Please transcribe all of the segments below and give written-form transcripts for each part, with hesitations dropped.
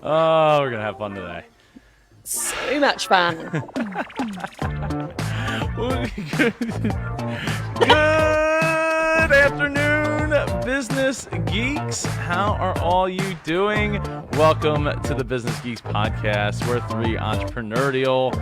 Oh, we're gonna have fun today. So much fun. Good afternoon, business geeks. How are all you doing? Welcome to the Business Geeks podcast. We're three entrepreneurs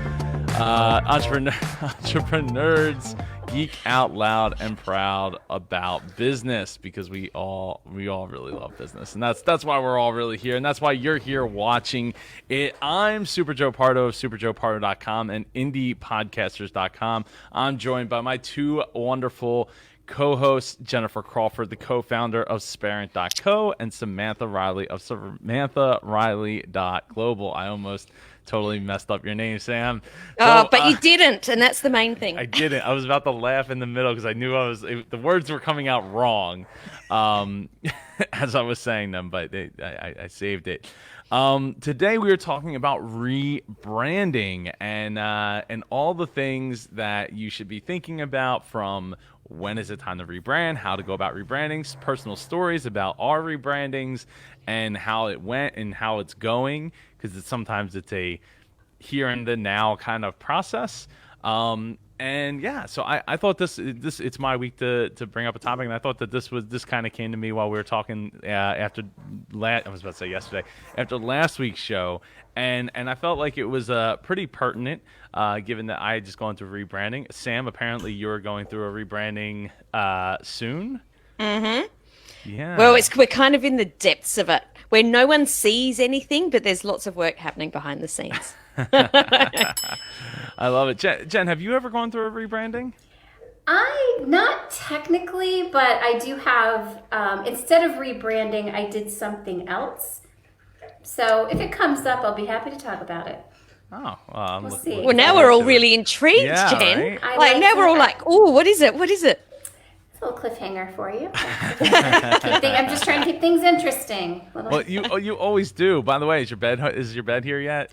geek out loud and proud about business because we all really love business, and that's why we're all really here, and that's why you're here watching it. I'm Super Joe Pardo of superjoepardo.com and indiepodcasters.com. I'm joined by my two wonderful co-hosts, Jennifer Crawford, the co-founder of Sparent.co, and Samantha Riley of SamanthaRiley.global. I almost totally messed up your name, Sam. But you didn't, and that's the main thing. I didn't. I was about to laugh in the middle because I knew the words were coming out wrong as I was saying them, but I saved it. Today we are talking about rebranding and all the things that you should be thinking about, from when is it time to rebrand, how to go about rebrandings, personal stories about our rebrandings and how it went and how it's going, because sometimes it's a here and the now kind of process. And yeah, so I thought this it's my week to bring up a topic, and I thought that this kind of came to me while we were talking after last week's show, and I felt like it was pretty pertinent given that I had just gone through rebranding. Sam, apparently you're going through a rebranding soon. Mm-hmm. Yeah. Well, we're kind of in the depths of it, where no one sees anything, but there's lots of work happening behind the scenes. I love it. Jen, have you ever gone through a rebranding? Not technically, but I do have, instead of rebranding, I did something else. So if it comes up, I'll be happy to talk about it. Oh, we'll see. Well, now we're all really intrigued, yeah, Jen. Right? Now we're all like, oh, what is it? What is it? A little cliffhanger for you. I'm just trying to keep things interesting. Well, you always do. By the way, is your bed here yet?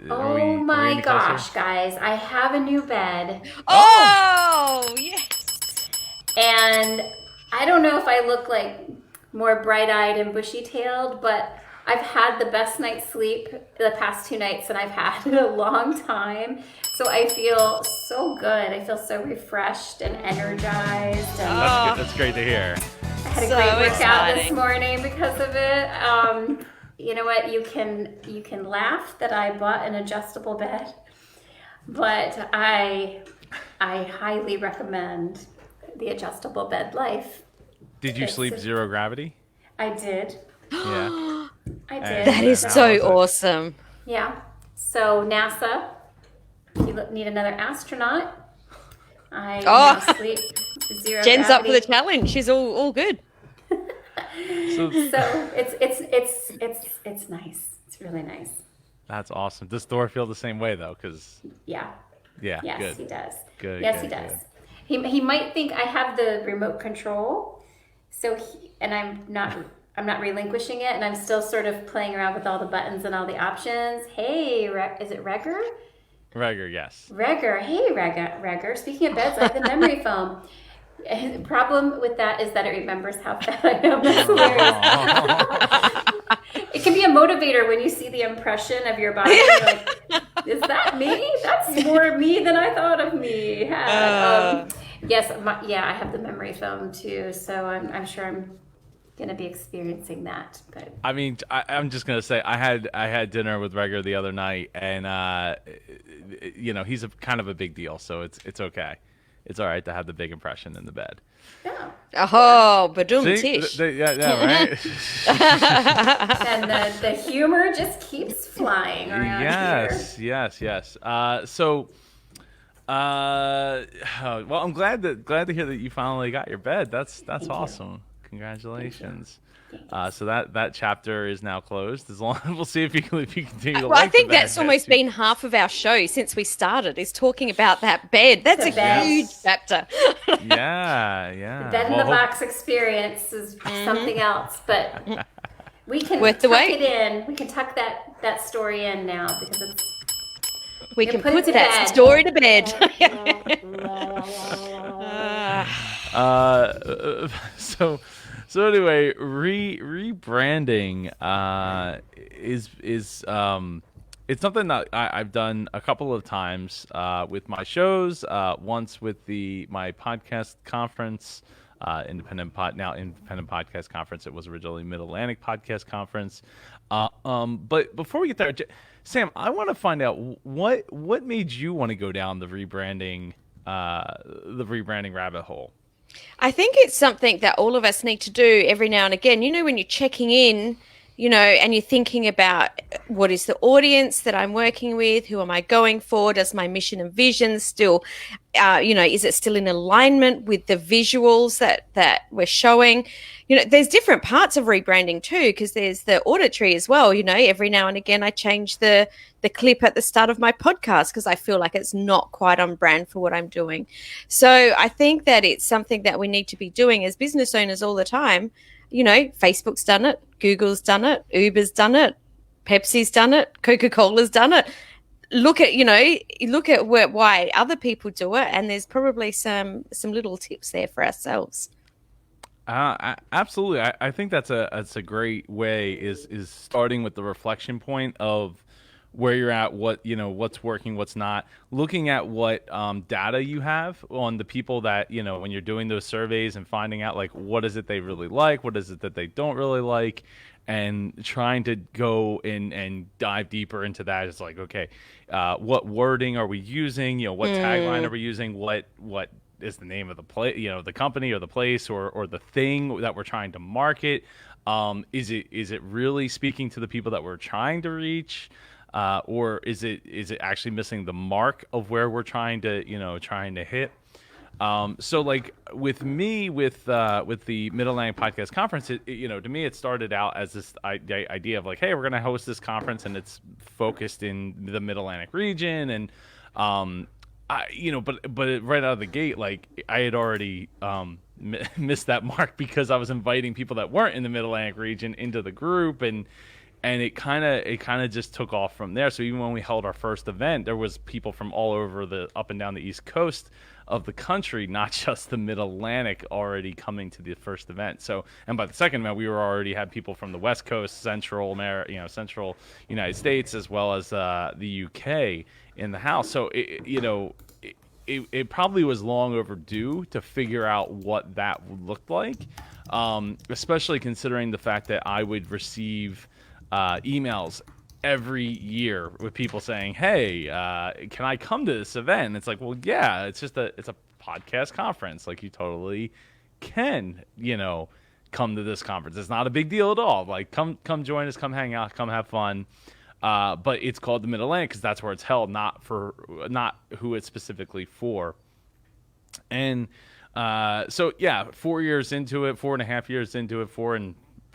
Oh my gosh, guys! I have a new bed. Oh yes. And I don't know if I look like more bright-eyed and bushy-tailed, but I've had the best night's sleep the past 2 nights that I've had in a long time. So I feel so good. I feel so refreshed and energized. And that's good. That's great to hear. I had a great workout this morning because of it. You know what? You can laugh that I bought an adjustable bed, but I highly recommend the adjustable bed life. Did you sleep zero gravity? I did. Yeah. I did. That is so awesome. Yeah. So NASA, if you need another astronaut, I now sleep zero Jen's gravity. up for the challenge. She's all good. So it's nice. It's really nice. That's awesome. Does Thor feel the same way though? Yeah. Yeah. Yes, good. he does. Good. Yes, good, he does. Good. He might think I have the remote control, I'm not relinquishing it, and I'm still sort of playing around with all the buttons and all the options. Hey, is it Regger? Regger, yes. Regger. Hey, Regger. Speaking of beds, I have the memory foam. The problem with that is that it remembers how fat I am. That's hilarious. It can be a motivator when you see the impression of your body. You're like, is that me? That's more me than I thought of me. Yes, I have the memory foam too, so I'm sure I'm going to be experiencing that. But I mean, I'm just going to say I had dinner with Regger the other night, and he's kind of a big deal, so it's okay. It's all right to have the big impression in the bed. Yeah. Oh, badoom tish. Yeah, right? And the humor just keeps flying around here. Yes. Well, I'm glad to hear that you finally got your bed. That's awesome. Congratulations. So that chapter is now closed. As long we'll see if you continue to. Well, I think that's almost been half of our show since we started, is talking about that bed. That's a huge chapter. Yeah. The bed in the box experience is something else, but we can tuck it in. We can tuck that story in now because we can put that story to bed. So anyway, rebranding is it's something that I've done a couple of times with my shows. Once with my podcast conference, Independent Podcast Conference. It was originally Mid Atlantic Podcast Conference. But before we get there, Sam, I want to find out what made you want to go down the rebranding rabbit hole. I think it's something that all of us need to do every now and again. You know, when you're checking in, and you're thinking about what is the audience that I'm working with? Who am I going for? Does my mission and vision still, is it still in alignment with the visuals that we're showing? There's different parts of rebranding too, because there's the auditory as well. Every now and again I change the clip at the start of my podcast because I feel like it's not quite on brand for what I'm doing. So I think that it's something that we need to be doing as business owners all the time. Facebook's done it, Google's done it, Uber's done it, Pepsi's done it, Coca-Cola's done it. Look at why other people do it, and there's probably some little tips there for ourselves. Absolutely. I think that's a great way is starting with the reflection point of where you're at, what's working, what's not, looking at what data you have on the people that, when you're doing those surveys and finding out like what is it they really like, what is it that they don't really like, and trying to go in and dive deeper into that. It's like, okay, what wording are we using? What tagline are we using? What is the name of the place, the company or the place or the thing that we're trying to market? Is it really speaking to the people that we're trying to reach? Or is it actually missing the mark of where we're trying to hit? So like with me, with the Mid Atlantic Podcast Conference, to me it started out as this idea of like, hey, we're going to host this conference and it's focused in the Mid Atlantic region, and but right out of the gate, like I had already missed that mark because I was inviting people that weren't in the Mid Atlantic region into the group, and it kind of just took off from there. So even when we held our first event, there was people from all over the up and down the East Coast of the country, not just the Mid Atlantic, already coming to the first event. So, and by the second event, we already had people from the West Coast, Central United States, as well as the UK in the house. So it probably was long overdue to figure out what that looked like, especially considering the fact that I would receive emails every year with people saying, hey, can I come to this event? And it's like, well, yeah, it's a podcast conference. Like, you totally can, come to this conference. It's not a big deal at all. Like, come join us, come hang out, come have fun. But it's called the Mid Atlantic because that's where it's held, not who it's specifically for. And so yeah, 4 years into it, 4.5 years into it,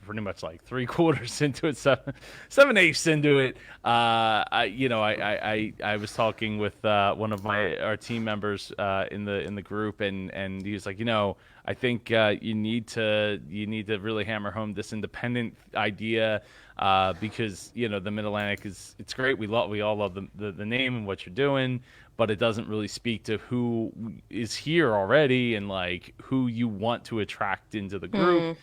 pretty much like 3/4 into it, 7/8 into it. I was talking with one of our team members in the group, and he was like, I think you need to really hammer home this independent idea because the Mid Atlantic it's great. We all love the name and what you're doing, but it doesn't really speak to who is here already and like who you want to attract into the group.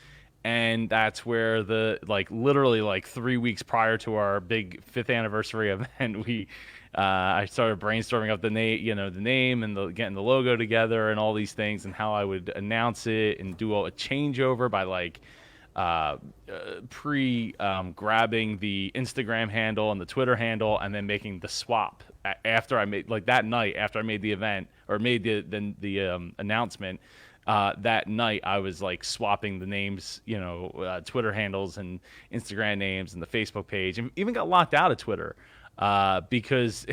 And that's where literally 3 weeks prior to our big 5th anniversary event, I started brainstorming up the name and getting the logo together and all these things and how I would announce it and do a changeover by grabbing the Instagram handle and the Twitter handle and then making the swap after I made that night after I made the event or made the announcement. That night I was swapping the names, Twitter handles and Instagram names and the Facebook page, and even got locked out of Twitter because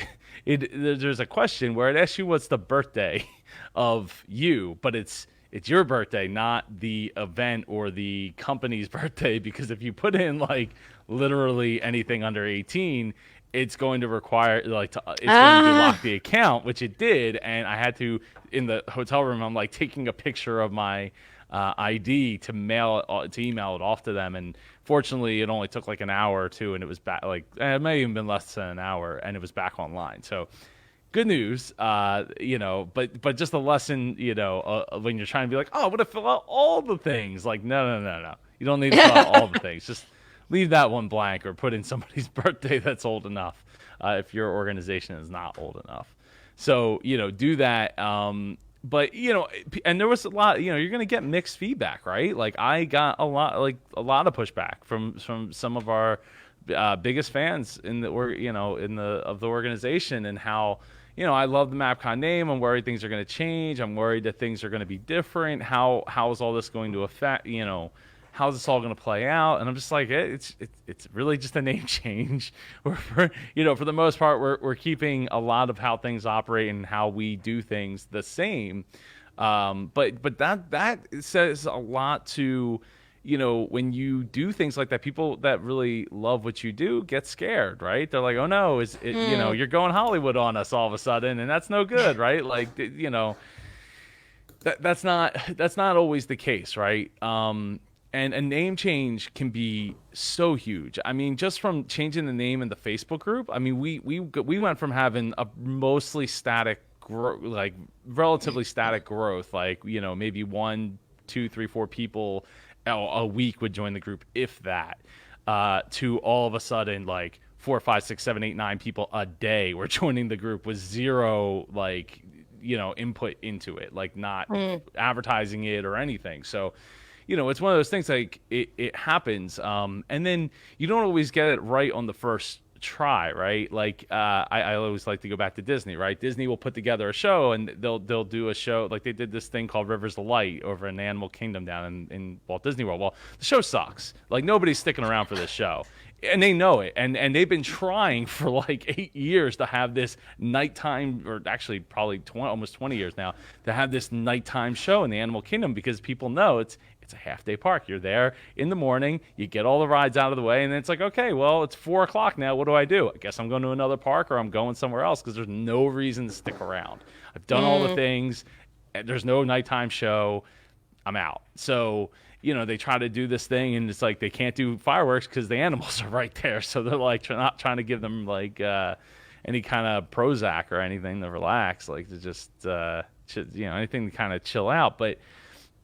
there's a question where it asks you what's the birthday of you, but it's your birthday, not the event or the company's birthday, because if you put in literally anything under 18, it's going to require going to lock the account, which it did, and I had to, in the hotel room, I'm taking a picture of my ID to email it off to them, and fortunately it only took an hour or two, and it was back. It may have even been less than an hour, and it was back online. So good news, but just a lesson, when you're trying to be like, oh, I want to fill out all the things. Like, no. You don't need to fill out all the things. Just leave that one blank or put in somebody's birthday that's old enough, if your organization is not old enough. So, do that. But, and there was a lot, you're going to get mixed feedback, right? Like I got a lot of pushback from some of our biggest fans in the organization, and how, I love the MapCon name. I'm worried things are going to change. I'm worried that things are going to be different. How is all this going to affect, how's this all going to play out? And I'm just like, it's really just a name change. For the most part, we're keeping a lot of how things operate and how we do things the same. But that says a lot to, when you do things like that, people that really love what you do get scared, right? They're like, oh no, you're going Hollywood on us all of a sudden, and that's no good, right? Like, that's not always the case, right? And a name change can be so huge. I mean, just from changing the name in the Facebook group, I mean, we went from having a mostly static relatively static growth, like, maybe 1, 2, 3, 4 people a week would join the group, if that, to all of a sudden like 4, 5, 6, 7, 8, 9 people a day were joining the group with zero input into it, like not advertising it or anything. So it's one of those things, like it happens, and then you don't always get it right on the first try, right? Like I always like to go back to Disney, right? Disney will put together a show, and they'll do a show, like they did this thing called Rivers of Light over in Animal Kingdom down in Walt Disney World. Well, the show sucks. Like nobody's sticking around for this show. And they know it, and they've been trying for like 8 years to have this nighttime, or actually probably almost 20 years now, to have this nighttime show in the Animal Kingdom, because people know it's a half-day park. You're there in the morning, you get all the rides out of the way, and then it's like, okay, well, it's 4 o'clock now. What do? I guess I'm going to another park, or I'm going somewhere else, because there's no reason to stick around. I've done all the things, and there's no nighttime show. I'm out. So they try to do this thing, and it's like they can't do fireworks because the animals are right there. So they're like not trying to give them like any kind of Prozac or anything to relax, like to just anything to kind of chill out. But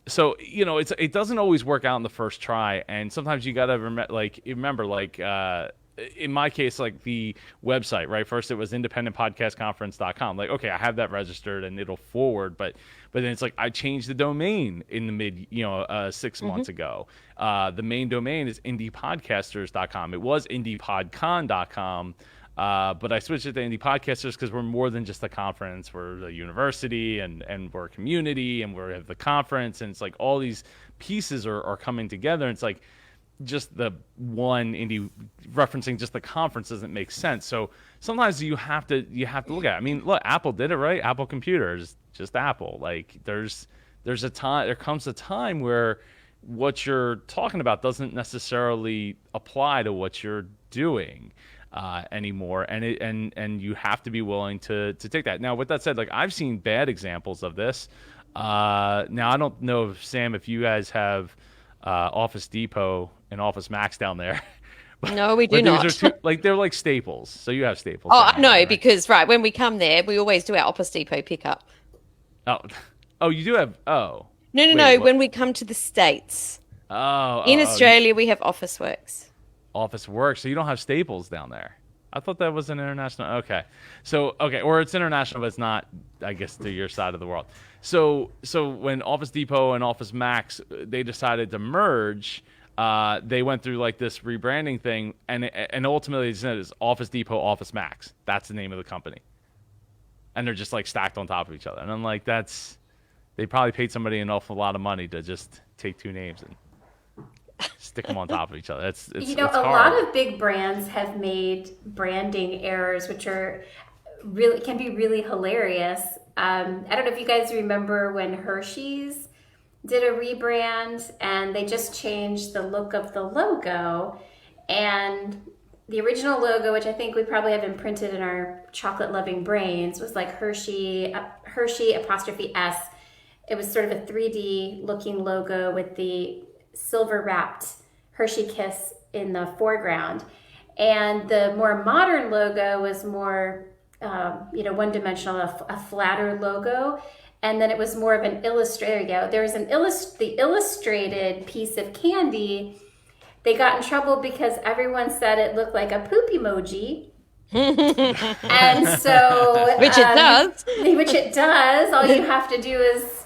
so it doesn't always work out in the first try, and sometimes you gotta remember in my case, like the website, right? First it was independentpodcastconference.com. Like, okay, I have that registered and it'll forward, but then it's like I changed the domain in the mid, 6 months ago. The main domain is indiepodcasters.com. It was indiepodcon.com. But I switched it to Indie Podcasters because we're more than just a conference. We're a university, and we're a community, and we have the conference, and it's like all these pieces are coming together. And it's like just the one indie referencing just the conference doesn't make sense. So sometimes you have to look at it. I mean, look, Apple did it, right? Apple Computers, just Apple. Like there comes a time where what you're talking about doesn't necessarily apply to what you're doing anymore, and you have to be willing to take that. Now, with that said, like I've seen bad examples of this. Now I don't know, Sam, if you guys have Office Depot and Office Max down there. No, we do not. They're like staples. So you have staples. Oh, no, right? Because when we come there, we always do our Office Depot pickup. Oh, you do have. Oh, no. When we come to the States. In Australia, we have Office Works. Office Works. So you don't have staples down there. I thought that was an international. Okay. Or it's international, but it's not, I guess, to your side of the world. So when Office Depot and Office Max, they decided to merge, they went through like this rebranding thing, and ultimately it's Office Depot, Office Max. That's the name of the company. And they're just like stacked on top of each other. And I'm like, they probably paid somebody an awful lot of money to just take two names and stick them on top of each other. It's a hard. lot of big brands have made branding errors, which can be really hilarious. I don't know if you guys remember when Hershey's did a rebrand, and they just changed the look of the logo, and the original logo, which I think we probably have imprinted in our chocolate loving brains, was like Hershey apostrophe S. It was sort of a 3D looking logo with the silver wrapped Hershey Kiss in the foreground. And the more modern logo was more one-dimensional, a flatter logo. And then it was more of an illustrator. There was the illustrated piece of candy. They got in trouble because everyone said it looked like a poop emoji. And so which it does. Which it does. All you have to do is,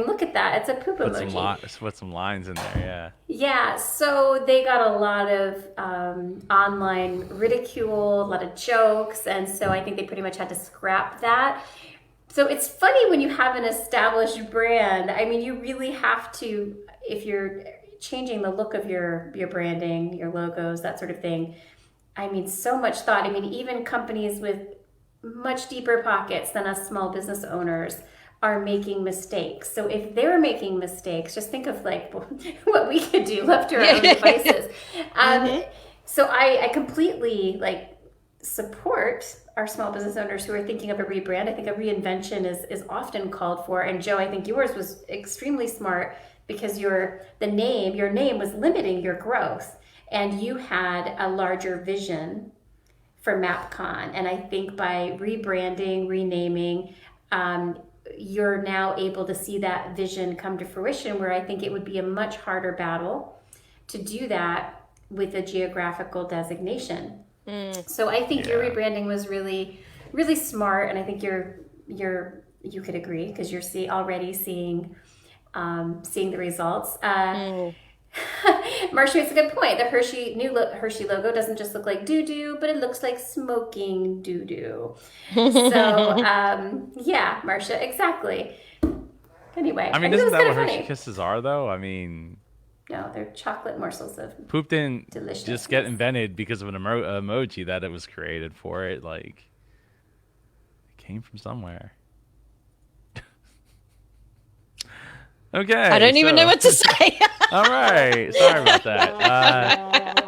look at that. It's a poop emoji. Put some lines in there, yeah. Yeah, so they got a lot of online ridicule, a lot of jokes, and so I think they pretty much had to scrap that. So it's funny when you have an established brand. You really have to, if you're changing the look of your branding, your logos, that sort of thing. So much thought. Even companies with much deeper pockets than us small business owners are making mistakes. So if they're making mistakes, just think of what we could do left to our own devices. So I completely support our small business owners who are thinking of a rebrand. I think a reinvention is often called for. And Joe, I think yours was extremely smart because your name was limiting your growth, and you had a larger vision for MapCon. And I think by rebranding, renaming, you're now able to see that vision come to fruition, where I think it would be a much harder battle to do that with a geographical designation. So I think your rebranding was really, really smart, and I think you could agree because you're already seeing the results. Marcia makes a good point. The Hershey logo doesn't just look like doo-doo, but it looks like smoking doo-doo. So, yeah, Marcia, exactly. Anyway, isn't that what Hershey Kisses are, though? No, they're chocolate morsels of poop didn't just get invented because of an emoji that it was created for. It came from somewhere. Okay. I don't even know what to say. All right. Sorry about that.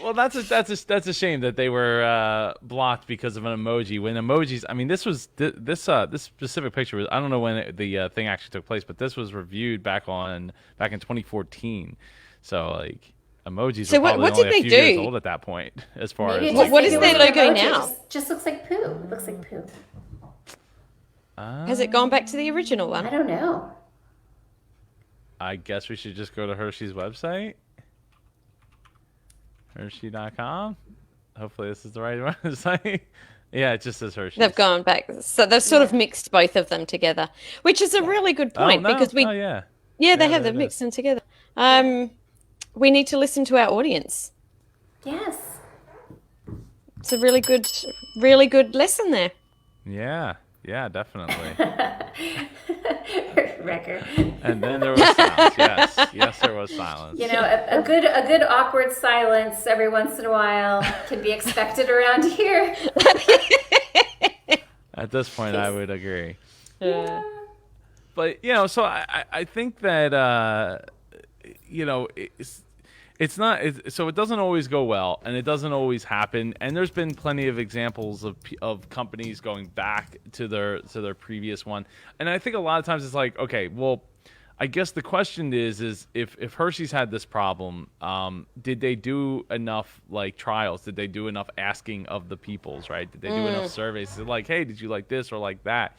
Well, that's a shame that they were blocked because of an emoji. When emojis, this specific picture was, I don't know when the thing actually took place, but this was reviewed back in 2014. So emojis. So were what only did a they few do? Years old at that point, as far as what is their logo now? Just looks like poo. It looks like poo. Has it gone back to the original one? I don't know. I guess we should just go to Hershey's website. Hershey.com. Hopefully this is the right website. Yeah, it just says Hershey. They've gone back. So they've sort of mixed both of them together, which is a really good point because they have. They've mixed them together. We need to listen to our audience. Yes. It's a really good lesson there. Yeah, definitely. Record. And then there was silence. Yes, there was silence. A good awkward silence every once in a while can be expected around here. At this point, I would agree. Yeah. But so I think that it's not. So it doesn't always go well, and it doesn't always happen. And there's been plenty of examples of companies going back to their previous one. And I think a lot of times it's like, okay, well, I guess the question is if Hershey's had this problem, did they do enough trials? Did they do enough asking of the peoples? Right? Did they do enough surveys? Hey, did you like this or like that?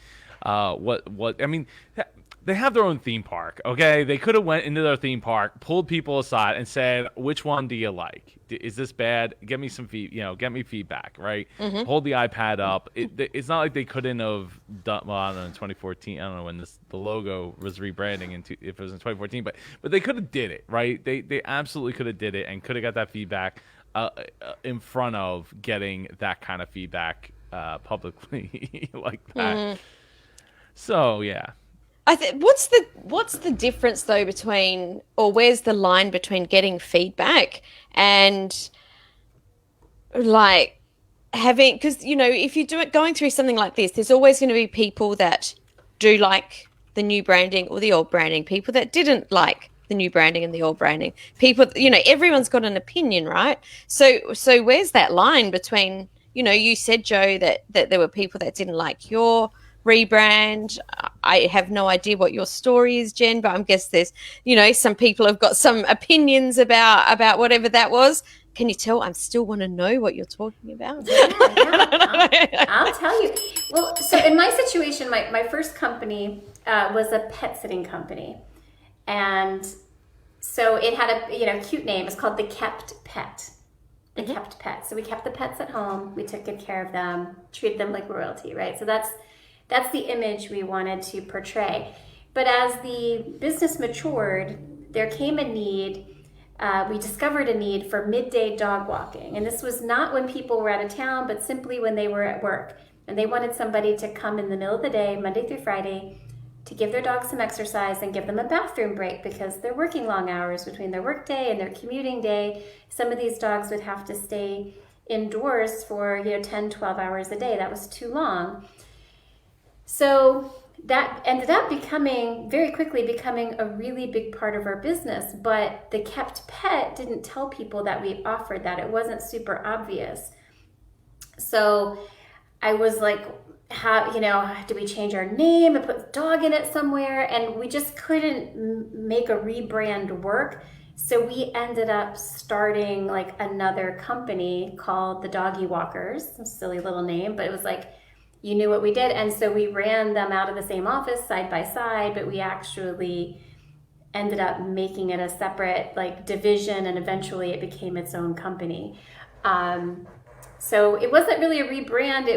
They have their own theme park, okay? They could have went into their theme park, pulled people aside, and said, "Which one do you like? Is this bad? Get me some get me feedback, right? Mm-hmm. Hold the iPad up." It's not like they couldn't have done. Well, I don't know, in 2014. I don't know when the logo was rebranding if it was in 2014, but they could have did it, right? They absolutely could have did it and could have got that feedback in front of getting that kind of feedback publicly like that. Mm-hmm. So yeah. What's the difference though between, or where's the line between getting feedback and having, because if you do it going through something like this, there's always going to be people that do like the new branding or the old branding, people that didn't like the new branding and the old branding, people, everyone's got an opinion, right? So where's that line between, you said, Joe, that there were people that didn't like your rebrand. I have no idea what your story is, Jen, but I guess there's, some people have got some opinions about whatever that was. Can you tell I'm still want to know what you're talking about? Yeah. I'll tell you. Well, so in my situation, my first company was a pet sitting company. And so it had a cute name. It's called The Kept Pet. The Kept Pet. So we kept the pets at home. We took good care of them, treated them like royalty, right? So that's the image we wanted to portray. But as the business matured, there came a need. We discovered a need for midday dog walking. And this was not when people were out of town, but simply when they were at work. And they wanted somebody to come in the middle of the day, Monday through Friday, to give their dogs some exercise and give them a bathroom break because they're working long hours between their work day and their commuting day. Some of these dogs would have to stay indoors for 10, 12 hours a day. That was too long. So that ended up very quickly becoming a really big part of our business. But the Kept Pet didn't tell people that we offered that. It wasn't super obvious. So I was like, do we change our name and put dog in it somewhere? And we just couldn't make a rebrand work. So we ended up starting like another company called the Doggy Walkers. A silly little name, but it was like, you knew what we did. And so we ran them out of the same office side by side, but we actually ended up making it a separate like division, and eventually it became its own company. So it wasn't really a rebrand.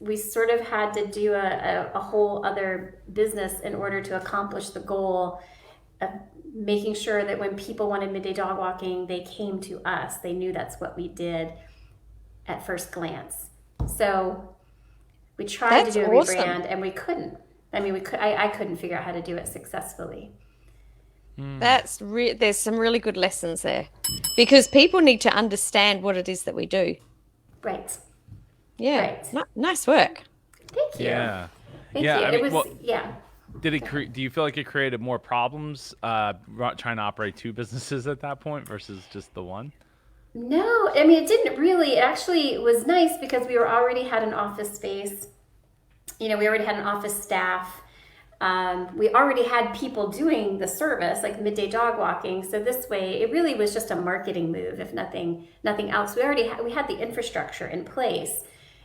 We sort of had to do a whole other business in order to accomplish the goal of making sure that when people wanted midday dog walking, they came to us. They knew that's what we did at first glance. So we tried to do a rebrand, and we couldn't. I mean, I couldn't figure out how to do it successfully. There's some really good lessons there, because people need to understand what it is that we do. Right. Yeah. Right. Nice work. Thank you. Yeah. Thank you. I mean, It was, do you feel like it created more problems trying to operate two businesses at that point versus just the one? No, I mean, it didn't really. It actually was nice because we already had an office space. We already had an office staff. We already had people doing the service, like midday dog walking. So this way, it really was just a marketing move, if nothing else. We had the infrastructure in place.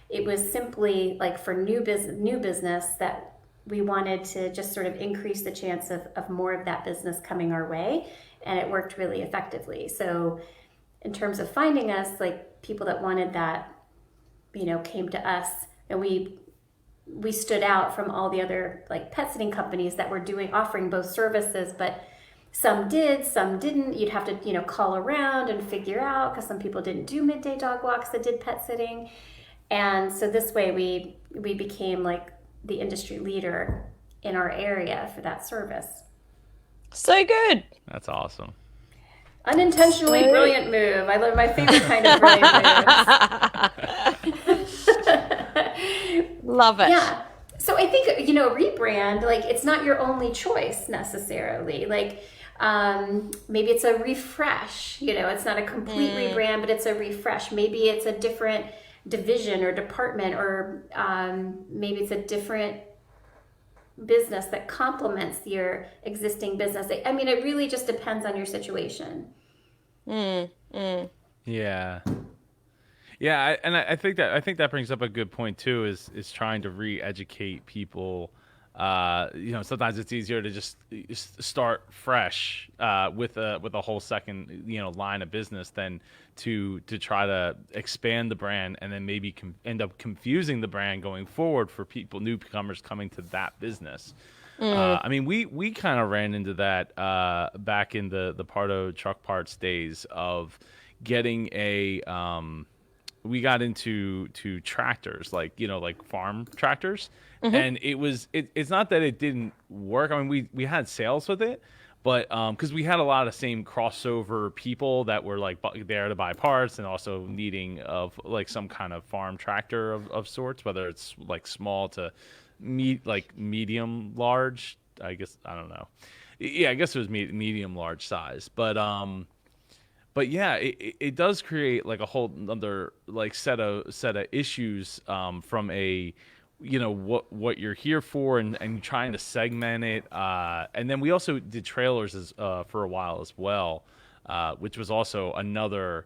It was simply like for new business that we wanted to just sort of increase the chance of more of that business coming our way, and it worked really effectively. So in terms of finding us, like people that wanted that, came to us, and we stood out from all the other like pet sitting companies that were offering both services, but some did, some didn't. You'd have to, call around and figure out, because some people didn't do midday dog walks that did pet sitting. And so this way we became like the industry leader in our area for that service. So good. That's awesome. Unintentionally brilliant move. I love my favorite kind of brilliant moves. Love it. Yeah. So I think, rebrand, like it's not your only choice necessarily. Like maybe it's a refresh, it's not a complete rebrand, but it's a refresh. Maybe it's a different division or department, or maybe it's a different business that complements your existing business. I mean, it really just depends on your situation. Yeah. Yeah, and I think that brings up a good point too. Is trying to re-educate people. Sometimes it's easier to just start fresh with a whole second line of business than to try to expand the brand and then maybe end up confusing the brand going forward for newcomers coming to that business. I mean, we kind of ran into that back in the Pardo truck parts days of getting we got into tractors, like farm tractors, and it's not that it didn't work. I mean, we had sales with it, but because we had a lot of same crossover people that were like there to buy parts and also needing of like some kind of farm tractor of sorts, whether it's like small to medium large. I guess I don't know. Yeah, I guess it was medium large size, but yeah, it does create like a whole other like set of issues from a what you're here for and trying to segment it, and then we also did trailers for a while as well, which was also another.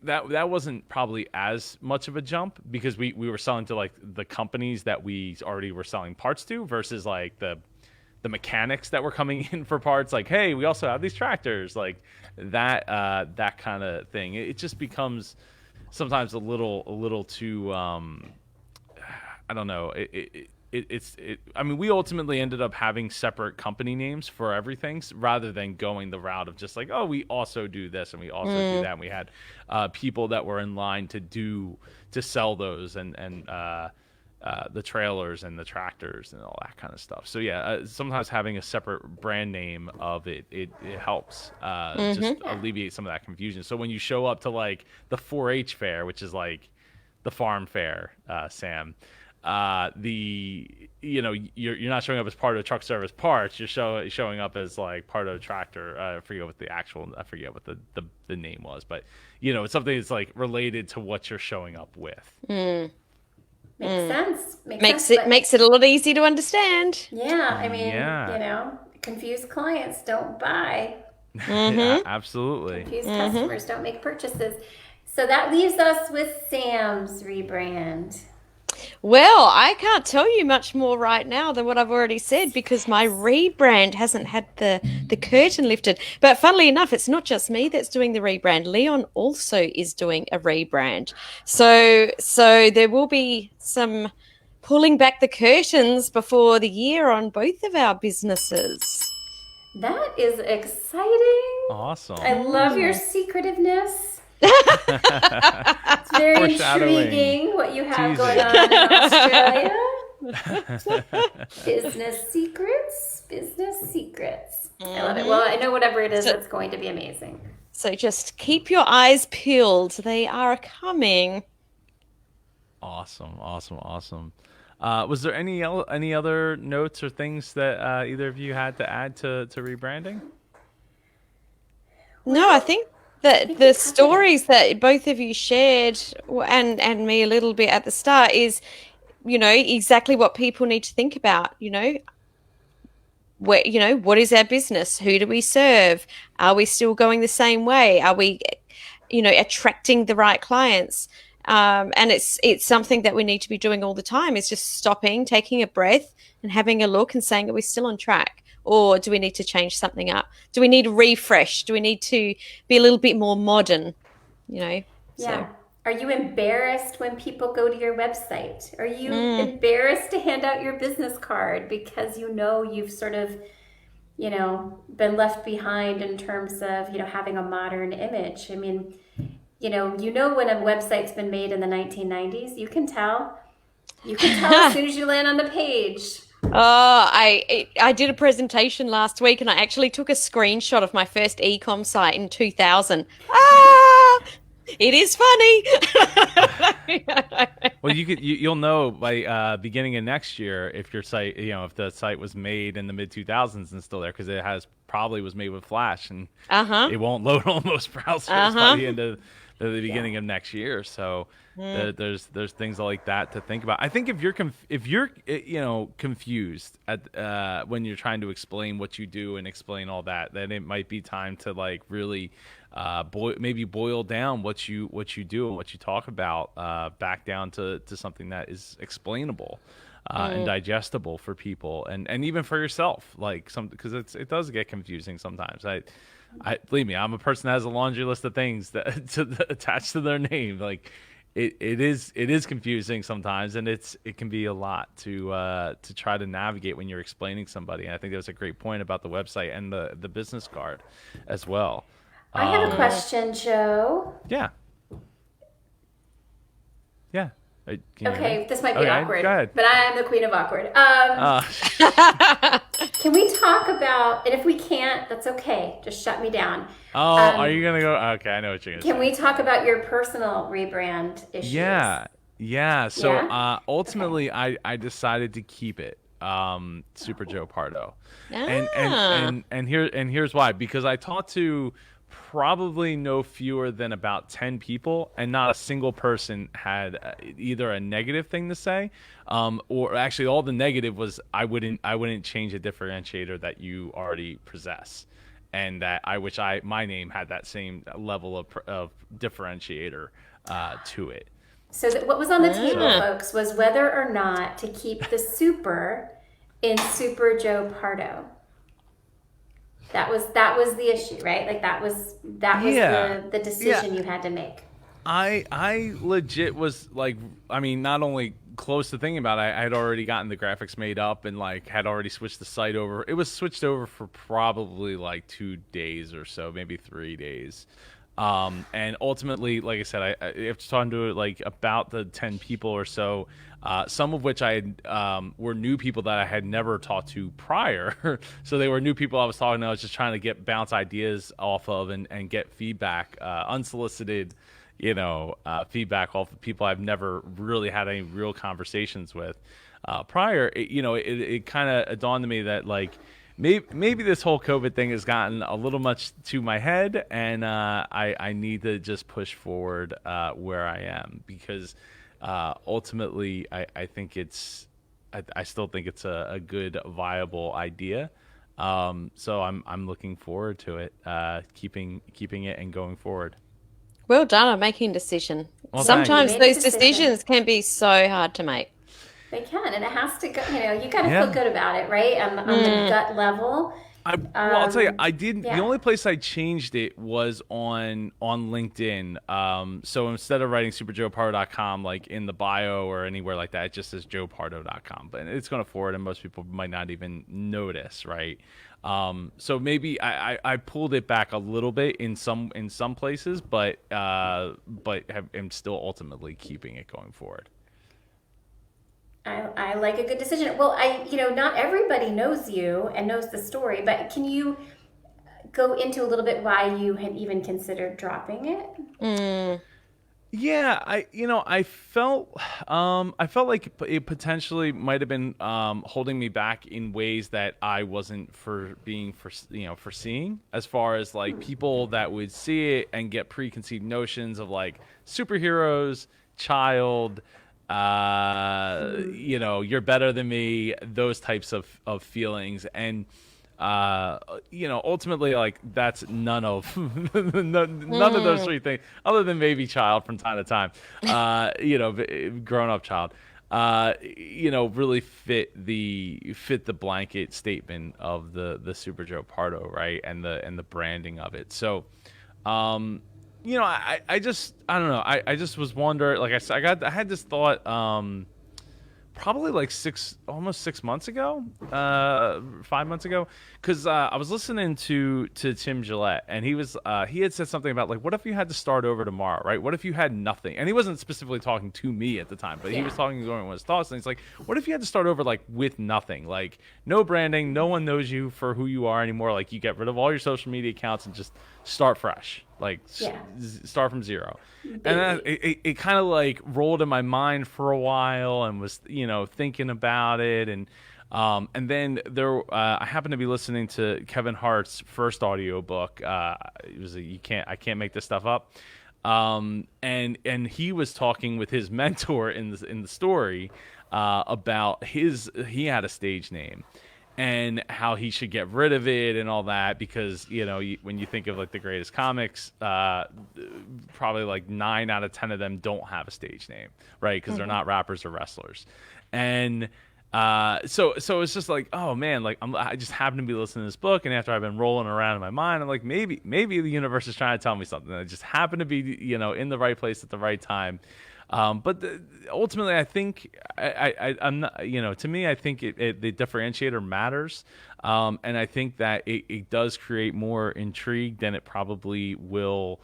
That wasn't probably as much of a jump because we were selling to like the companies that we already were selling parts to versus like the mechanics that were coming in for parts. Like, hey, we also have these tractors, like that kind of thing. It just becomes sometimes a little too. I don't know. I mean, we ultimately ended up having separate company names for everything rather than going the route of just like, oh, we also do this and we also do that. And we had people that were in line to sell those and the trailers and the tractors and all that kind of stuff. So yeah, sometimes having a separate brand name of it helps just alleviate some of that confusion. So when you show up to like the 4-H fair, which is like the farm fair, Sam, you're not showing up as part of truck service parts. You're showing up as like part of a tractor. I forget what the name was, but it's something that's like related to what you're showing up with. Makes sense. Makes it a lot easier to understand. Yeah, I mean, confused clients don't buy. Yeah, absolutely. Confused customers don't make purchases. So that leaves us with Sam's rebrand. Well, I can't tell you much more right now than what I've already said because my rebrand hasn't had the curtain lifted. But funnily enough, it's not just me that's doing the rebrand. Leon also is doing a rebrand. So there will be some pulling back the curtains before the year on both of our businesses. That is exciting. Awesome. I love your secretiveness. It's very intriguing what you have going on in Australia. Business secrets. I love it. Well, I know whatever it is, it's going to be amazing. So just keep your eyes peeled. They are coming. Awesome. Was there any other notes or things that either of you had to add to rebranding? No, I think that the stories that both of you shared and me a little bit at the start is, exactly what people need to think about, where, what is our business? Who do we serve? Are we still going the same way? Are we, attracting the right clients? And it's something that we need to be doing all the time is just stopping, taking a breath and having a look and saying, are we still on track? Or do we need to change something up? Do we need a refresh? Do we need to be a little bit more modern? Yeah. So. Are you embarrassed when people go to your website? Are you embarrassed to hand out your business card because you've sort of, been left behind in terms of, having a modern image? I mean, when a website's been made in the 1990s, you can tell. You can tell as soon as you land on the page. I did a presentation last week and I actually took a screenshot of my first e-com site in 2000. It is funny. Well, you'll know by beginning of next year if your site, if the site was made in the mid 2000s and still there because it probably was made with Flash and it won't load on most browsers by the end of the beginning of next year. So there's things like that to think about. I think if you're confused at when you're trying to explain what you do and explain all that, then it might be time to like really boil down what you do and what you talk about back down to something that is explainable and digestible for people and even for yourself, like because it does get confusing sometimes. I believe me, I'm a person that has a laundry list of things that attached to their name. Like it is confusing sometimes, and it can be a lot to try to navigate when you're explaining somebody. And I think that was a great point about the website and the business card as well. I have a question, Joe. Yeah. Okay, this might be awkward, go ahead. but I am the queen of awkward. Can we talk about, and if we can't, that's okay. Just shut me down. Are you going to go? Okay, I know what you're going to say. Can we talk about your personal rebrand issues? Yeah. So ultimately, I decided to keep it. Super Joe Pardo. And here's why. Because I talked to probably no fewer than about 10 people, and not a single person had either a negative thing to say, or actually all the negative was I wouldn't change a differentiator that you already possess. and that I wish my name had that same level of differentiator to it. So what was on the table, folks, was whether or not to keep the super in Super Joe Pardo. That was the issue, right? Like that was the decision you had to make. I legit was like, I mean, not only close to thinking about it, I had already gotten the graphics made up and like had already switched the site over. It was switched over for probably like 2 days or so, maybe 3 days. And ultimately, like I said, I after talking to like about the 10 people or so, some of which I had, were new people that I had never talked to prior. So they were new people I was talking to. I was just trying to bounce ideas off of and get feedback, unsolicited, feedback off of people I've never really had any real conversations with prior. It kind of dawned to me that like, maybe this whole COVID thing has gotten a little much to my head, and I need to just push forward where I am, because ultimately I think I still think it's a good, viable idea. So I'm looking forward to it, keeping it and going forward. Well done on making a decision. Well, Sometimes thanks. those decisions can be so hard to make. They can, and it has to go. You got to feel good about it, right? On the gut level. Well, I'll tell you, I did. Yeah. The only place I changed it was on LinkedIn. So instead of writing superjoepardo.com like in the bio or anywhere like that, it just says joepardo.com. But it's going to forward, and most people might not even notice, right? So maybe I pulled it back a little bit in some places, but am still ultimately keeping it going forward. I like a good decision. Well, not everybody knows you and knows the story, but can you go into a little bit why you had even considered dropping it? Yeah, I felt like it potentially might have been holding me back in ways that I wasn't foreseeing, as far as like people that would see it and get preconceived notions of like superheroes, child, you're better than me, those types of feelings. And ultimately, like, that's none of those three things, other than maybe child from time to time, grown up child, really fit the blanket statement of the Super Joe Pardo, right, and the branding of it. So I don't know. I just was wondering, like I said, I had this thought, probably like almost 6 months ago, 5 months ago, because I was listening to Tim Gillette, and he had said something about like, what if you had to start over tomorrow, right? What if you had nothing? And he wasn't specifically talking to me at the time, but he was talking to his thoughts, and he's like, what if you had to start over like with nothing, like no branding, no one knows you for who you are anymore, like you get rid of all your social media accounts and just start fresh, like start from zero. And then it kind of like rolled in my mind for a while, and was thinking about it, and then I happened to be listening to Kevin Hart's first audiobook. It was I can't make this stuff up, and he was talking with his mentor in the story about he had a stage name, and how he should get rid of it and all that, because when you think of like the greatest comics, probably like 9 out of 10 of them don't have a stage name, right? Because they're not rappers or wrestlers. And so it's just like, oh man, like I just happen to be listening to this book, and after I've been rolling around in my mind, I'm like, maybe the universe is trying to tell me something. I just happen to be in the right place at the right time. But ultimately, I think I'm not. To me, I think the differentiator matters, and I think that it does create more intrigue than it probably will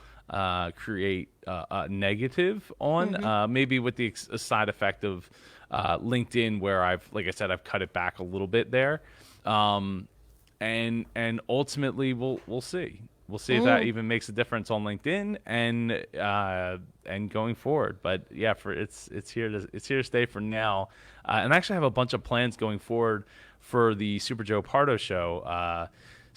create a negative on. Maybe with the side effect of LinkedIn, where like I said, I've cut it back a little bit there, and ultimately we'll see. We'll see if that even makes a difference on LinkedIn and going forward. But yeah, it's here to stay for now. And I actually have a bunch of plans going forward for the Super Joe Pardo show.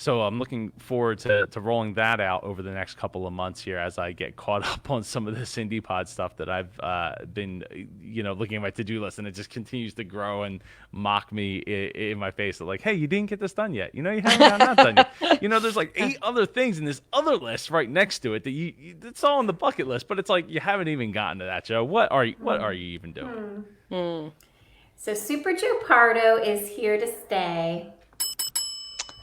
So I'm looking forward to rolling that out over the next couple of months here as I get caught up on some of this indie pod stuff that I've been, looking at my to-do list, and it just continues to grow and mock me in my face. Like, hey, you didn't get this done yet. You haven't gotten that done yet. There's like 8 other things in this other list right next to it that it's all on the bucket list, but it's like you haven't even gotten to that, Joe. What are you even doing? So Super Joe Pardo is here to stay.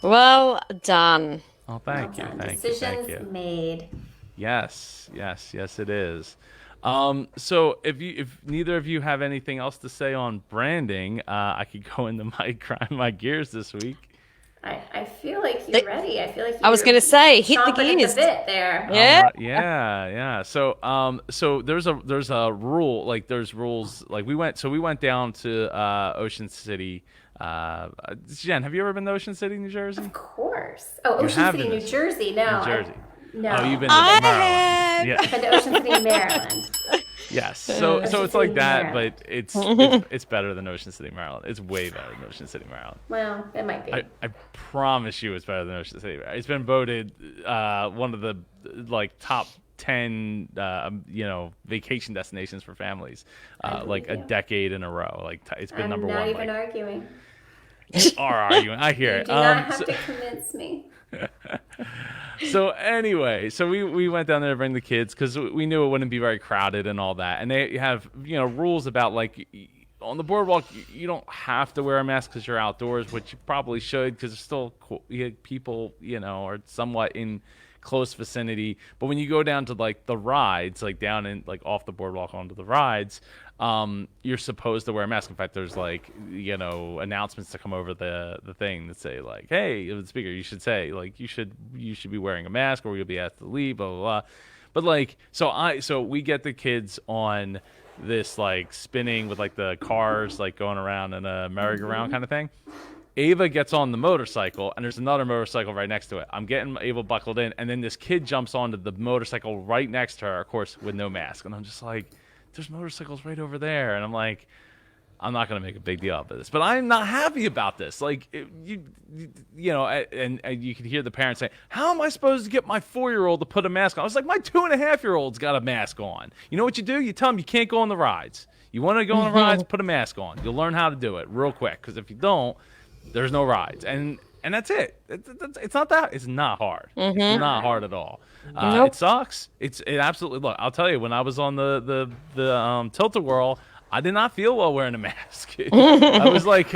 Well done. Oh, thank you. Decisions made. Yes, it is. So if neither of you have anything else to say on branding, I could go into grind my gears this week. I feel like you're ready. I feel like I was going to say, hit the gears. The bit there. Yeah. Yeah. So there's a rule, like there's rules, like we went down to Ocean City. Jen, have you ever been to Ocean City, New Jersey? Of course. Oh, Ocean City, New Jersey. No. New Jersey. No. Oh, you've been to Maryland. Yeah. I've been to Ocean City, Maryland. Yes. So it's like that, but it's better than Ocean City, Maryland. It's way better than Ocean City, Maryland. Well, it might be. I promise you, it's better than Ocean City. It's been voted one of the top 10 vacation destinations for families like a decade in a row. Like it's been number one. I'm not even arguing. You are arguing. I hear it. You do not have to convince me. So anyway, we went down there to bring the kids because we knew it wouldn't be very crowded and all that. And they have rules about like on the boardwalk you don't have to wear a mask because you're outdoors, which you probably should because there's still people are somewhat in close vicinity. But when you go down to like the rides, like down in like off the boardwalk onto the rides, you're supposed to wear a mask. In fact, there's like announcements to come over the thing that say like, hey, the speaker, you should say like you should be wearing a mask or you'll be asked to leave, blah blah blah. But like so we get the kids on this like spinning with like the cars like going around in a merry-go-round kind of thing. Ava gets on the motorcycle, and there's another motorcycle right next to it. I'm getting Ava buckled in, and then this kid jumps onto the motorcycle right next to her, of course, with no mask. And I'm just like, there's motorcycles right over there. And I'm like, I'm not going to make a big deal out of this. But I'm not happy about this. Like, and you can hear the parents saying, how am I supposed to get my 4-year-old to put a mask on? I was like, my 2.5-year-old's got a mask on. You know what you do? You tell them you can't go on the rides. You want to go on the rides, put a mask on. You'll learn how to do it real quick. Because if you don't, there's no rides, and that's it. It's not hard. It's not hard at all. Nope. It sucks. It absolutely. Look, I'll tell you. When I was on the Tilt-A-Whirl, I did not feel well wearing a mask. I was like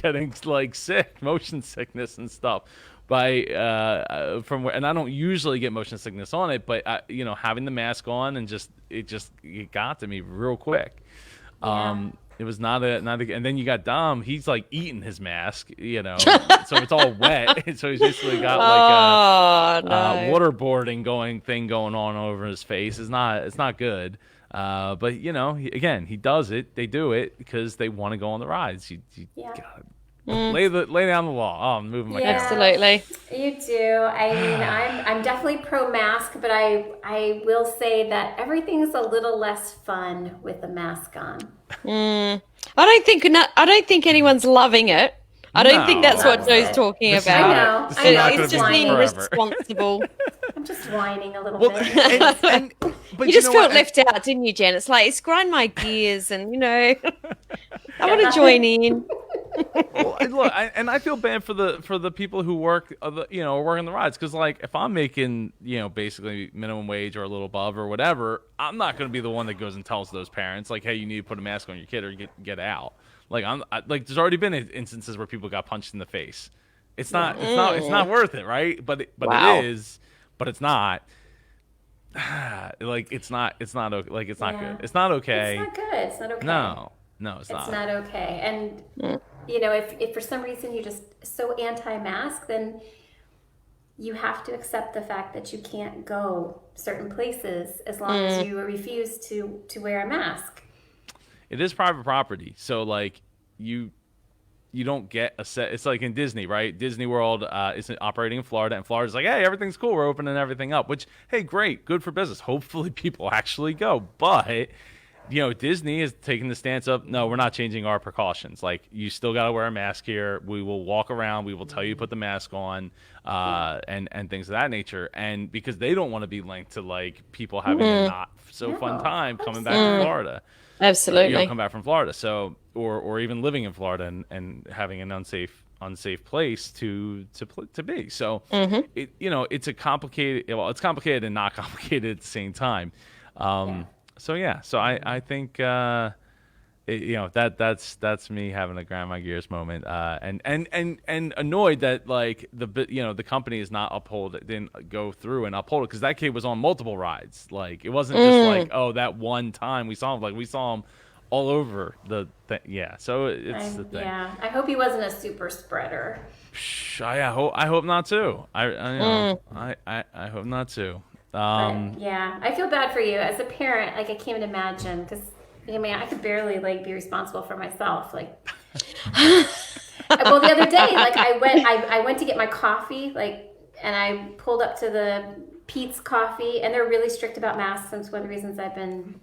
getting like sick, motion sickness and stuff. And I don't usually get motion sickness on it, but having the mask on and it got to me real quick. Yeah. It was not a, and then you got Dom. He's like eating his mask, so it's all wet. So he's basically got like a waterboarding going on over his face. It's not good. But he does it. They do it because they want to go on the rides. You gotta lay down the law. Oh, I'm moving my camera. Absolutely. You do. I mean, I'm definitely pro mask, but I will say that everything's a little less fun with a mask on. I don't think anyone's loving it. I don't think that's what Joe's talking about. I know. It's just being responsible. I'm just whining a little bit. But you just felt left out, didn't you, Jen? It's like, it's grind my gears and, I want to join in. Well, look, I feel bad for the people who work, working the rides, because like if I'm making basically minimum wage or a little above or whatever, I'm not going to be the one that goes and tells those parents like, hey, you need to put a mask on your kid or get out. Like there's already been instances where people got punched in the face. It's not worth it, right? But Wow. it is, but it's not. Like it's not okay. Like it's not good. It's not okay. It's not good. It's not okay. No, it's not. It's not okay. And if for some reason you're just so anti-mask, then you have to accept the fact that you can't go certain places as long as you refuse to wear a mask. It is private property, so like you don't get a set. It's like in Disney, right? Disney World is operating in Florida, and Florida's like, hey, everything's cool. We're opening everything up, which, hey, great, good for business. Hopefully people actually go, but Disney is taking the stance of, no, we're not changing our precautions. Like, you still got to wear a mask here. We will walk around. We will tell you to put the mask on, and things of that nature. And because they don't want to be linked to like people having a not so fun time coming back from Florida. Absolutely. Come back from Florida. So, or even living in Florida and having an unsafe place to be. So, it's it's complicated and not complicated at the same time. So I think that's me having a grind my gears moment, and annoyed that like the company is not didn't go through and uphold it, because that kid was on multiple rides. Like, it wasn't just like, oh, that one time we saw him. Like, we saw him all over the thing. Yeah, so it's the thing. Yeah, I hope he wasn't a super spreader. I hope not too. I hope not too. Yeah, I feel bad for you as a parent. Like, I can't imagine, because I could barely like be responsible for myself. Like, well, the other day, like I went to get my coffee, like, and I pulled up to the Pete's Coffee, and they're really strict about masks. That's one of the reasons I've been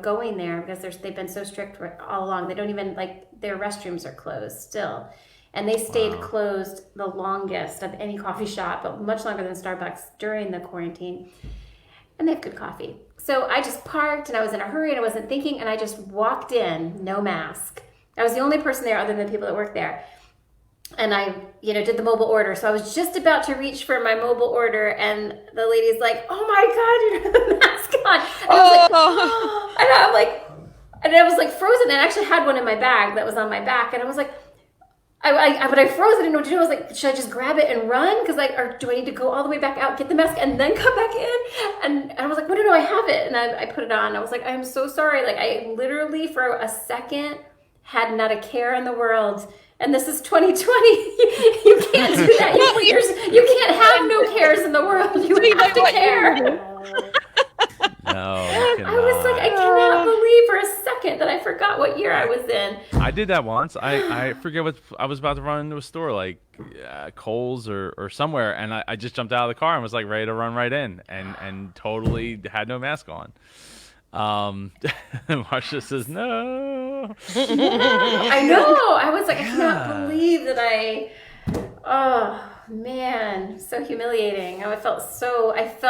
going there, because they've been so strict all along. They don't even, like, their restrooms are closed still. And they stayed closed the longest of any coffee shop, but much longer than Starbucks during the quarantine. And they have good coffee. So I just parked, and I was in a hurry, and I wasn't thinking, and I just walked in, no mask. I was the only person there other than the people that work there. And I, did the mobile order. So I was just about to reach for my mobile order, and the lady's like, "Oh my God, you have the mask on." And I was like frozen. And I actually had one in my bag that was on my back. And I was like, but I froze. I didn't know what to do. I was like, should I just grab it and run? Because or do I need to go all the way back out, get the mask, and then come back in? And I was like, no, I have it. And I put it on. I was like, I'm so sorry. Like, I literally for a second had not a care in the world. And this is 2020. You can't do that. You can't have no cares in the world. You have to care. No, I was like, I cannot believe for a second that I forgot what year I was in. I did that once. I forget what I was about to run into a store, like Kohl's or somewhere, and I just jumped out of the car and was like ready to run right in, and totally had no mask on. Marcia says no. I know. I was like, I cannot believe that oh man, so humiliating. I felt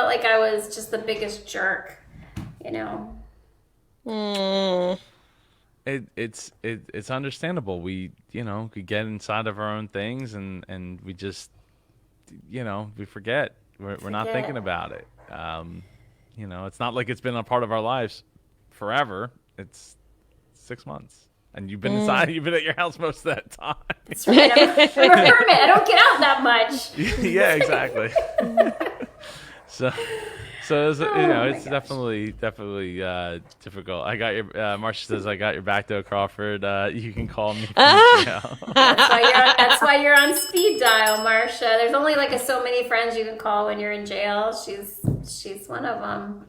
like I was just the biggest jerk, It's understandable. We we get inside of our own things, and we just we forget. We're not thinking about it. It's not like it's been a part of our lives forever. It's 6 months. And you've been inside, you've been at your house most of that time. That's right. I'm a hermit. I don't get out that much. Yeah, exactly. So it's, it's definitely difficult. I got your, Marcia says, I got your back though, Crawford. You can call me. That's why you're on speed dial, Marcia. There's only like so many friends you can call when you're in jail. She's one of them.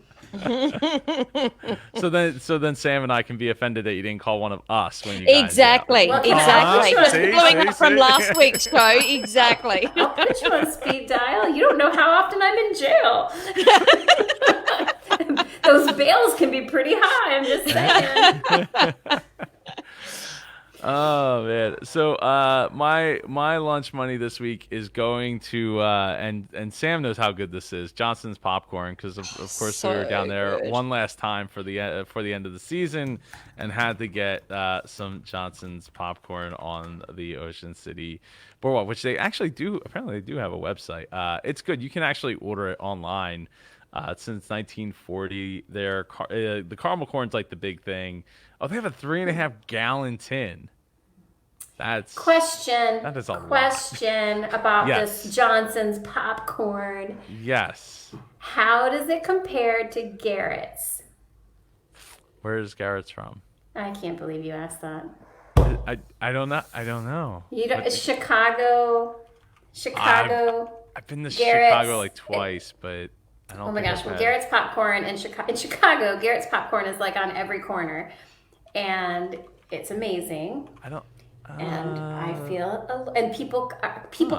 So then Sam and I can be offended that you didn't call one of us when you got exactly. Well, exactly. Following up from last week's show, exactly. I'll put you on speed dial. You don't know how often I'm in jail. Those bails can be pretty high. I'm just saying. Oh man! So my lunch money this week is going to and Sam knows how good this is. Johnson's popcorn, because of course we were down there one last time for the end of the season and had to get some Johnson's popcorn on the Ocean City Boardwalk, which they actually do. Apparently they do have a website. It's good. You can actually order it online. Since 1940, the caramel corn's like the big thing. Oh, they have a 3.5 gallon tin. That is a question lot. about Yes. this Johnson's popcorn. Yes. How does it compare to Garrett's? Where is Garrett's from? I can't believe you asked that. I don't know. You don't. It's Chicago. I've been to Garrett's, Chicago like twice, but I don't. Oh my think gosh! I've Well, had- Garrett's popcorn in Chicago, Garrett's popcorn is like on every corner, and it's amazing. I don't. And I feel, and people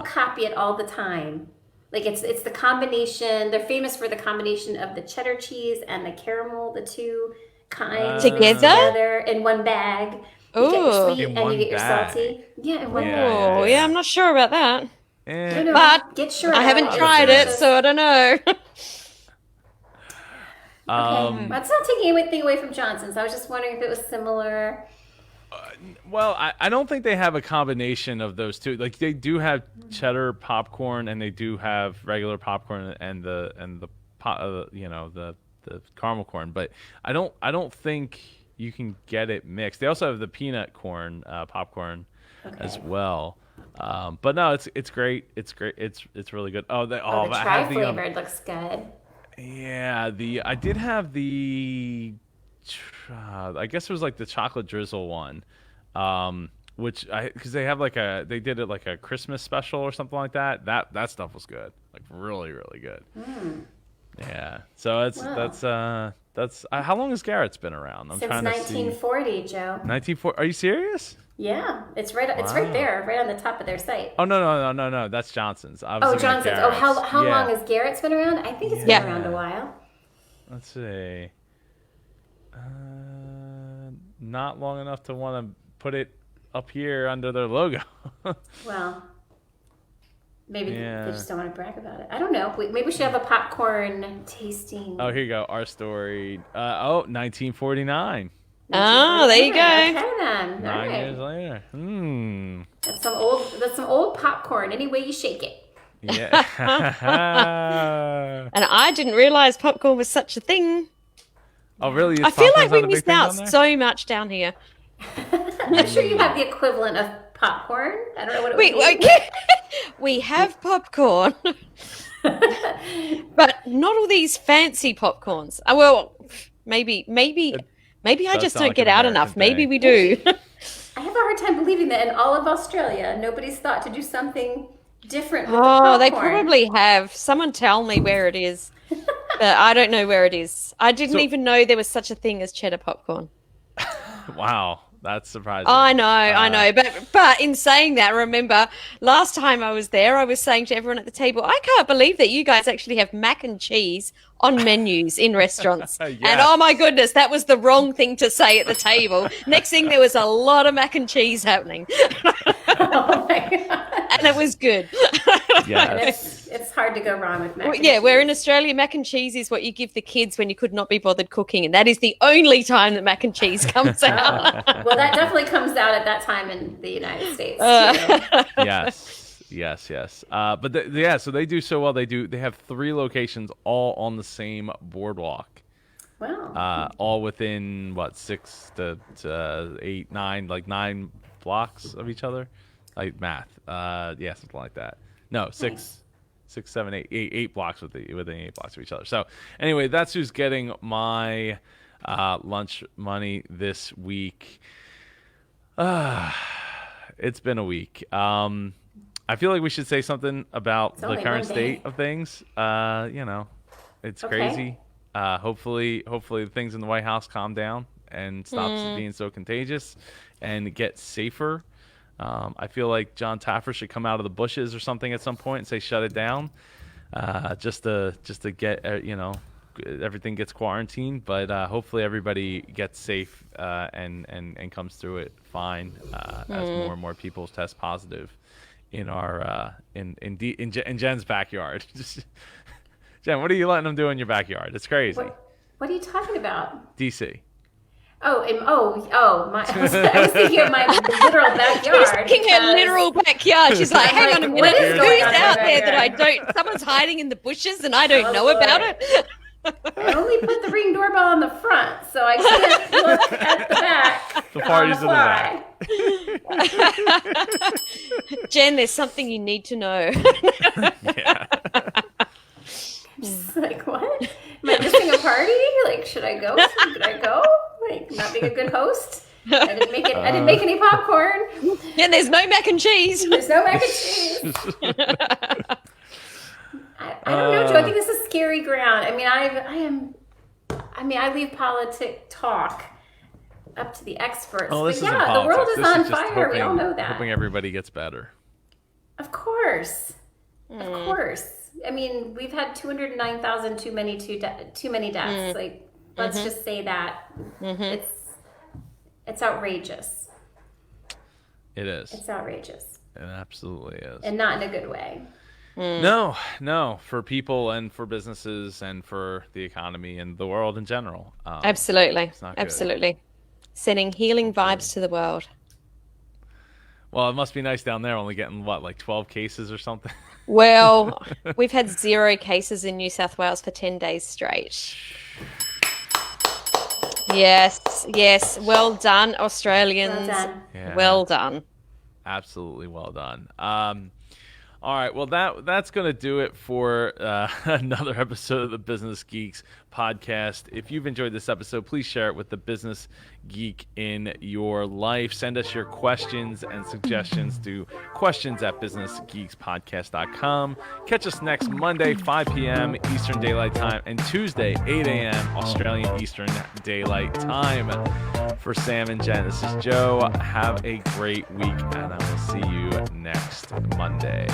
copy it all the time. Like it's the combination. They're famous for the combination of the cheddar cheese and the caramel. The two kind Together? in one bag. You get your Ooh. sweet In and one you get your bag. salty. Yeah, in one Yeah, bag. Oh, yeah, I'm not sure about that. Eh, No, But get sure. I haven't It's tried it, delicious. so I don't know. Okay, that's not taking anything away from Johnson's. I was just wondering if it was similar. well, I don't think they have a combination of those two. Like they do have cheddar popcorn and they do have regular popcorn and the the caramel corn, but I don't think you can get it mixed. They also have the peanut corn popcorn as well. But no, it's great. It's great. It's really good. The I have the tri-flavored looks good. yeah, I did have the I guess it was like the chocolate drizzle one. Which because they did it like a Christmas special or something like that. That stuff was good. Like really, really good. Yeah. So that's how long has Garrett's been around? I'm Since trying to see. 1940, Joe. 1940. Are you serious? Yeah, it's right there, right on the top of their site. Oh no. That's Johnson's. I was Oh, thinking of Johnson's. Oh, Garrett's. how Yeah. long has Garrett's been around? I think it's been Yeah. around a while. Let's see. Not long enough to want to put it up here under their logo. Well, maybe Yeah. they just don't want to brag about it. I don't know. Maybe we should have a popcorn tasting. Oh, here you go. Our story. 1949. Oh, there you go. Okay, then. All 9 right. years later. That's some old popcorn. Any way you shake it. Yeah. And I didn't realize popcorn was such a thing. Oh, really? I feel like Popcorn's we not a big missed thing out down there? so much down here. I'm sure you have the equivalent of popcorn. I don't know what it would We, be. we have popcorn, but not all these fancy popcorns. Well, maybe I does just sound don't like get an out American enough. Maybe thing. we do. I have a hard time believing that in all of Australia, nobody's thought to do something different with the Oh, popcorn. they probably have. Someone tell me where it is. But I don't know where it is. I didn't So- even know there was such a thing as cheddar popcorn. Wow. That's surprising. I know. But in saying that, remember, last time I was there, I was saying to everyone at the table, I can't believe that you guys actually have mac and cheese on menus in restaurants. Yes. And oh my goodness, that was the wrong thing to say at the table. Next thing, there was a lot of mac and cheese happening. Oh my God. And it was good. Yes. It's hard to go wrong with mac and Yeah, cheese. where in Australia, mac and cheese is what you give the kids when you could not be bothered cooking. And that is the only time that mac and cheese comes out. Well, that definitely comes out at that time in the United States. Too. Yes. But so they do so well. They have 3 locations all on the same boardwalk. Wow. All within 6 to 8, 9, like 9 blocks of each other. Like math. Something like that. No, 6, 7, 8 blocks within 8 blocks of each other. So anyway, that's who's getting my lunch money this week. It's been a week. I feel like we should say something about the only current one state day. of things. It's Okay. crazy. Hopefully the things in the White House calm down and stops being so contagious and get safer. I feel like John Taffer should come out of the bushes or something at some point and say shut it down, just to get everything gets quarantined. But hopefully everybody gets safe and comes through it fine as more and more people test positive in our in Jen's backyard. Jen, what are you letting them do in your backyard? It's crazy. What are you talking about? DC. I was thinking of my literal backyard. She's thinking her because- literal backyard. She's like, hang Like, on a what minute. is Who's going on in out my there that I backyard? don't? Someone's hiding in the bushes and I don't Oh, know about Lord. it. I only put the Ring doorbell on the front, so I can't look at the back. The party's in the back. Jen, there's something you need to know. Yeah. Just like, what? Am I missing a party? Like, should I go? Should I go? Like, not being a good host? I didn't make it. I didn't make any popcorn. Yeah, there's no mac and cheese. There's no mac and cheese. I don't know, Joe. I think this is scary ground. I mean, I leave politic talk up to the experts. Oh, this but isn't yeah, the politics. world is This on just fire. We all know that. Hoping everybody gets better. Of course. Of course. I mean, we've had 209,000 too many deaths. Like, Let's just say that it's outrageous. It is. It's outrageous. It absolutely is. And not in a good way. No, for people and for businesses and for the economy and the world in general. Absolutely. It's not good. Absolutely. Sending healing vibes to the world. Well, it must be nice down there only getting, what, like 12 cases or something? Well, we've had 0 cases in New South Wales for 10 days straight. Yes. Well done, Australians. Well done. Yeah. Well done. Absolutely well done. All right, well, that's going to do it for another episode of the Business Geeks podcast. If you've enjoyed this episode, please share it with the business geek in your life. Send us your questions and suggestions to questions@businessgeekspodcast.com. Catch us next Monday, 5 p.m. Eastern Daylight Time, and Tuesday, 8 a.m. Australian Eastern Daylight Time. For Sam and Jen, this is Joe. Have a great week, and I will see you next Monday.